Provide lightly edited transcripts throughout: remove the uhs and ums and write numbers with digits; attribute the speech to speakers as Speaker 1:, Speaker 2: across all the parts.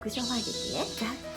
Speaker 1: クッションファンデですね、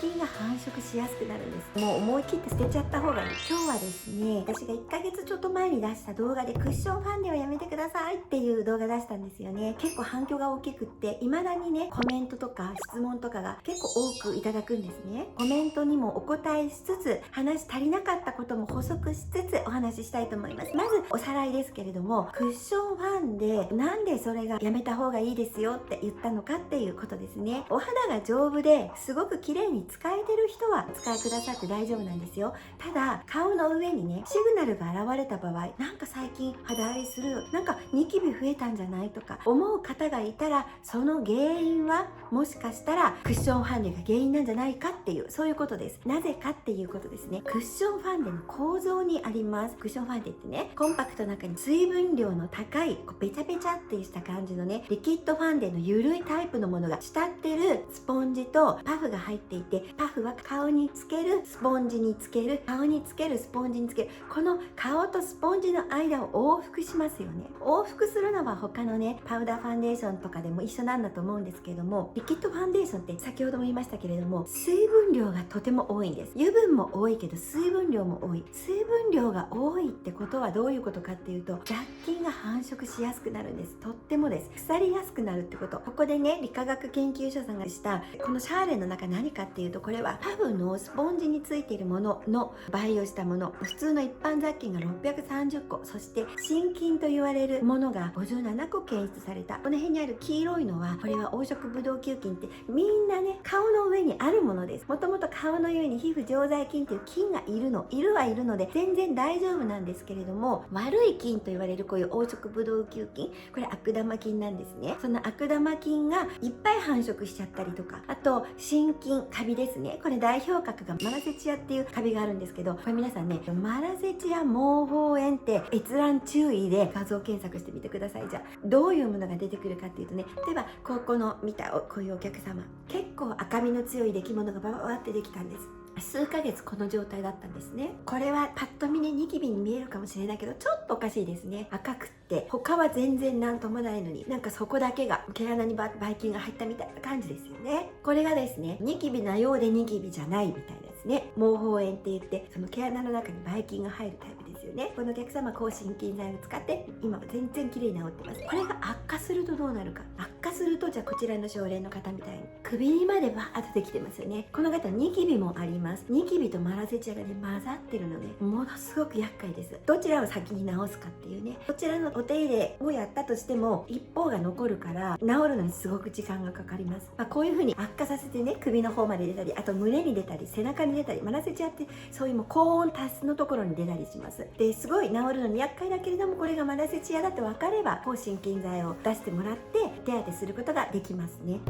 Speaker 1: 雑菌が繁殖しやすくなるんです。もう思い切って捨てちゃった方がいい。今日はですね、私が1ヶ月ちょっと前に出した動画でクッションファンデはやめてくださいっていう動画出したんですよね。結構反響が大きくって、未だにね、コメントとか質問とかが結構多くいただくんですね。コメントにもお答えしつつ、話足りなかったことも補足しつつお話ししたいと思います。まずおさらいですけれども、クッションファンデ、なんでそれがやめた方がいいですよって言ったのかっていうことですね。お肌が丈夫ですごく綺麗に使えてる人は使いくださって大丈夫なんですよ。ただ顔の上にねシグナルが現れた場合、なんか最近肌荒れする、なんかニキビ増えたんじゃないとか思う方がいたら、その原因はもしかしたらクッションファンデが原因なんじゃないかっていう、そういうことです。なぜかっていうことですね。クッションファンデの構造にあります。クッションファンデってね、コンパクトの中に水分量の高いベチャベチャってした感じのね、リキッドファンデの緩いタイプのものが慕ってるスポンジとパフが入っていて、パフは顔につける、スポンジにつける、顔につける、スポンジにつける、この顔とスポンジの間を往復しますよね。往復するのは他のねパウダーファンデーションとかでも一緒なんだと思うんですけれども、リキッドファンデーションって先ほども言いましたけれども、水分量がとても多いんです。油分も多いけど水分量も多い。水分量が多いってことはどういうことかっていうと、雑菌が繁殖しやすくなるんです。とってもです。腐りやすくなるってこと。ここでね、理化学研究所さんがしたこのシャーレの中、何かっていうと、これはパフのスポンジについているものの培養したもの、普通の一般雑菌が630個、そして真菌と言われるものが57個検出された。この辺にある黄色いのは、これは黄色ブドウ球菌って、みんなね顔の上にあるものです。もともと顔の上に皮膚常在菌っていう菌がいるので全然大丈夫なんですけれども、悪い菌と言われるこういう黄色ブドウ球菌、これ悪玉菌なんですね。その悪玉菌がいっぱい繁殖しちゃったりとか、あと真菌、カビですね。これ代表格がマラセチアっていうカビがあるんですけど、これ皆さんね、マラセチア毛包炎って閲覧注意で画像検索してみてください。じゃあどういうものが出てくるかっていうとね、例えばここの見たこういうお客様、結構赤みの強い出来物がバババってできたんです。数ヶ月この状態だったんですね。これはパッと見ねニキビに見えるかもしれないけど、ちょっとおかしいですね。赤くって他は全然なんともないのに、なんかそこだけが毛穴にばい菌が入ったみたいな感じですよね。これがですね、ニキビなようでニキビじゃないみたいですね。毛包炎って言って、その毛穴の中にばい菌が入るタイプですよね。このお客様抗真菌剤を使って今は全然綺麗に治ってます。これが悪化するとどうなるか。悪化すると、じゃあこちらの症例の方みたいに首にまでバーッとできてますよね。この方ニキビもあります。ニキビとマラセチアがね混ざってるので、ものすごく厄介です。どちらを先に治すかっていうね、こちらのお手入れをやったとしても一方が残るから治るのにすごく時間がかかります。こういう風に悪化させてね、首の方まで出たり、あと胸に出たり背中に出たり、マラセチアってそういうもう高温多湿のところに出たりします。ですごい治るのに厄介だけれども、これがマラセチアだと分かれば抗真菌剤を出してもらって手当てすることができますね。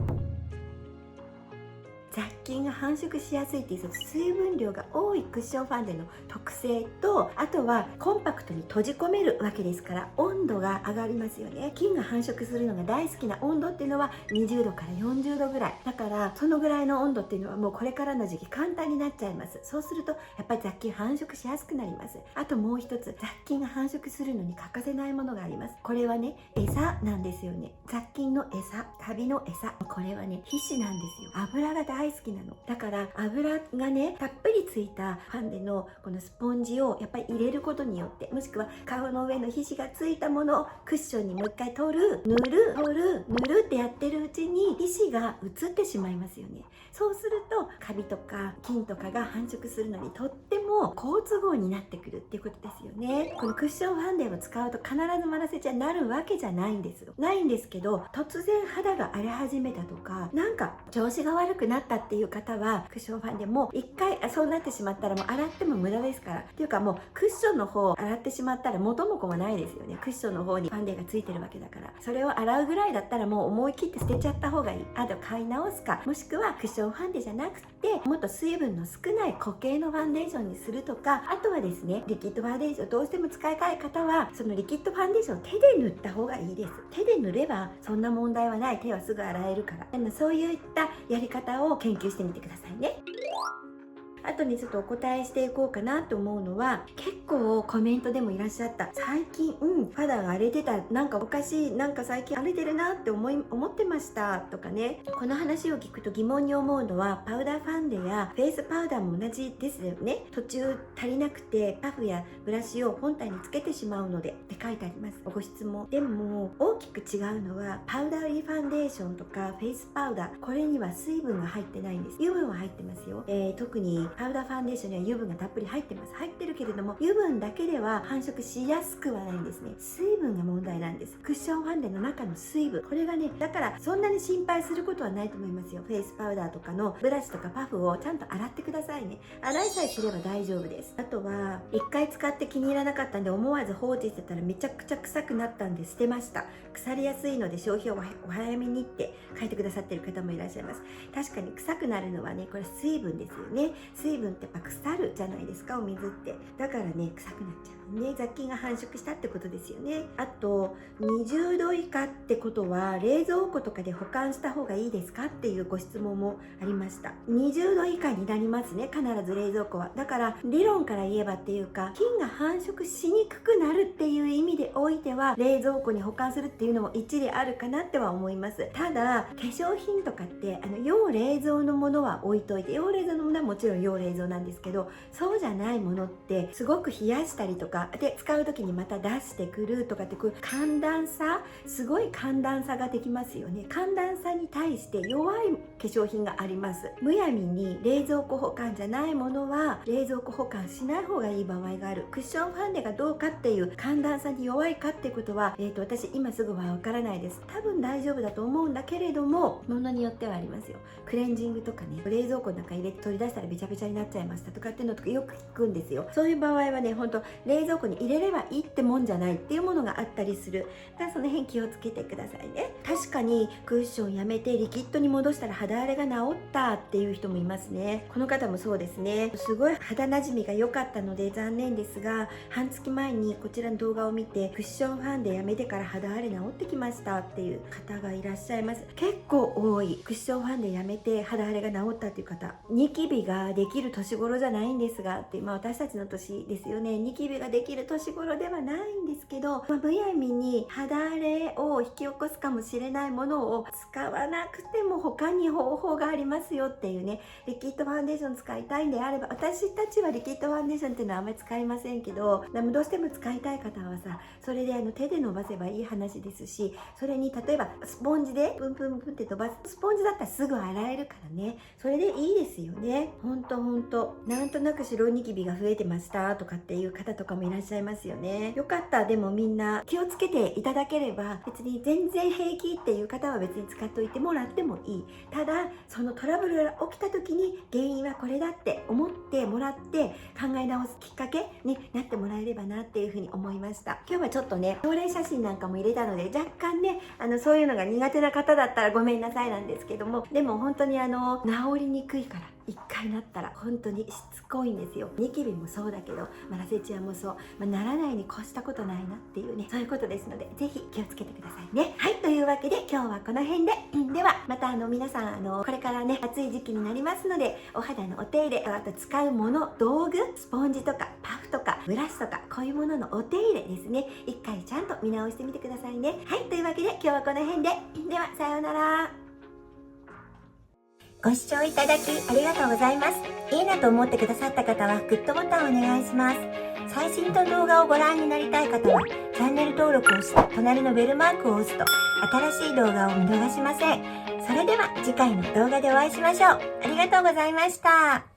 Speaker 1: 雑菌が繁殖しやすいっていう、その水分量が多いクッションファンデの特性と、あとはコンパクトに閉じ込めるわけですから温度が上がりますよね。菌が繁殖するのが大好きな温度っていうのは20度から40度ぐらいだから、そのぐらいの温度っていうのはもうこれからの時期簡単になっちゃいます。そうするとやっぱり雑菌繁殖しやすくなります。あともう一つ、雑菌が繁殖するのに欠かせないものがあります。これはね、餌なんですよね。雑菌の餌、カビの餌、これはね皮脂なんですよ。油が大好きなの。だから油がねたっぷりついたファンデのこのスポンジをやっぱり入れることによって、もしくは顔の上の皮脂がついたものをクッションにもう一回取る、塗るってやってるうちに皮脂が移ってしまいますよね。そうするとカビとか菌とかが繁殖するのにとっても好都合になってくるっていうことですよね。このクッションファンデを使うと必ずマラセチアになるわけじゃないんですよ。ないんですけど、突然肌が荒れ始めたとか、なんか調子が悪くなったっていう方は、クッションファンデも一回そうなってしまったらもう洗っても無駄ですから。っていうかもうクッションの方を洗ってしまったら元も子もないですよね。クッションの方にファンデがついてるわけだから、それを洗うぐらいだったらもう思い切って捨てちゃった方がいい。あと買い直すか、もしくはクッションファンデじゃなくてもっと水分の少ない固形のファンデーションにするとか、あとはですね、リキッドファンデーションどうしても使いたい方はそのリキッドファンデーションを手で塗った方がいいです。手で塗ればそんな問題はない。手はすぐ洗えるから。でもそういったやり方を研究してみてくださいね。後にちょっとお答えしていこうかなと思うのは、結構コメントでもいらっしゃった。最近肌が荒れてた、なんかおかしい、なんか最近荒れてるなって思ってましたとかね。この話を聞くと疑問に思うのは、パウダーファンデやフェイスパウダーも同じですよね。途中足りなくてパフやブラシを本体につけてしまうのでって書いてあります。ご質問。でも大きく違うのは、パウダー入りファンデーションとかフェイスパウダー、これには水分が入ってないんです。油分は入ってますよ。特にパウダーファンデーションには油分がたっぷり入ってます。入ってるけれども、油分だけでは繁殖しやすくはないんですね。水分が問題なんです。クッションファンデの中の水分、これがね、だからそんなに心配することはないと思いますよ。フェイスパウダーとかのブラシとかパフをちゃんと洗ってくださいね。洗いさえすれば大丈夫です。あとは1回使って気に入らなかったんで、思わず放置してたらめちゃくちゃ臭くなったんで捨てました。腐りやすいので消費をお早めにって書いてくださってる方もいらっしゃいます。確かに臭くなるのはね、これ水分ですよね。水分ってやっぱ腐るじゃないですか、お水って。だからね、臭くなっちゃうね。雑菌が繁殖したってことですよね。あと20度以下ってことは冷蔵庫とかで保管した方がいいですかっていうご質問もありました。20度以下になりますね、必ず冷蔵庫は。だから理論から言えばっていうか、菌が繁殖しにくくなるっていう意味でおいては、冷蔵庫に保管するっていうのも一理あるかなっては思います。ただ化粧品とかって要冷蔵のものは置いといて、要冷蔵のものはもちろん要冷蔵なんですけど、そうじゃないものってすごく冷やしたりとかで使う時にまた出してくるとかって、こう寒暖差、すごい寒暖差ができますよね。寒暖差に対して弱い化粧品があります。むやみに冷蔵庫保管じゃないものは冷蔵庫保管しない方がいい場合がある。クッションファンデがどうかっていう、寒暖差に弱いかっていうことは、私今すぐはわからないです。多分大丈夫だと思うんだけれども、ものによってはありますよ。クレンジングとかね、冷蔵庫の中入れて取り出したらべちゃべちゃになっちゃいましたとかっていうのとかよく聞くんですよ。そういう場合はね、本当冷蔵庫に入れればいいってもんじゃないっていうものがあったりする。だからその辺気をつけてくださいね。確かにクッションやめてリキッドに戻したら肌荒れが治ったっていう人もいますね。この方もそうですね。すごい肌なじみが良かったので残念ですが、半月前にこちらの動画を見てクッションファンデやめてから肌荒れ治ってきましたっていう方がいらっしゃいます。結構多い。クッションファンデやめて肌荒れが治ったっていう方、ニキビができる年頃じゃないんですがって、私たちの年ですよね。ニキビができる年頃ではないんですけど、むやみに肌荒れを引き起こすかもしれないものを使わなくても他に方法がありますよっていうね。リキッドファンデーション使いたいんであれば、私たちはリキッドファンデーションっていうのはあんまり使いませんけど、でもどうしても使いたい方はさ、それで手で伸ばせばいい話ですし、それに例えばスポンジでプンプンプンって飛ばす、スポンジだったらすぐ洗えるからね、それでいいですよね。ほんとなんとなく白ニキビが増えてましたとかっていう方とかもいらっしゃいますよね。よかった。でもみんな気をつけていただければ、別に全然平気っていう方は別に使っといてもらってもいい。ただそのトラブルが起きた時に原因はこれだって思ってもらって考え直すきっかけになってもらえればなっていうふうに思いました。今日はちょっとね、症例写真なんかも入れたので、若干ね、そういうのが苦手な方だったらごめんなさいなんですけども、でも本当に治りにくいから、一回なったら本当にしつこいんですよ。ニキビもそうだけど、ラセチアもそう、ならないに越したことないなっていうね、そういうことですので、ぜひ気をつけてくださいね。はい、というわけで今日はこの辺でではまた皆さんこれからね、暑い時期になりますので、お肌のお手入れ、あと使うもの、道具、スポンジとかパフとかブラシとか、こういうもののお手入れですね、一回ちゃんと見直してみてくださいね。はい、というわけで今日はこの辺で、ではさようなら。ご視聴いただきありがとうございます。いいなと思ってくださった方はグッドボタンをお願いします。最新の動画をご覧になりたい方はチャンネル登録をして隣のベルマークを押すと新しい動画を見逃しません。それでは次回の動画でお会いしましょう。ありがとうございました。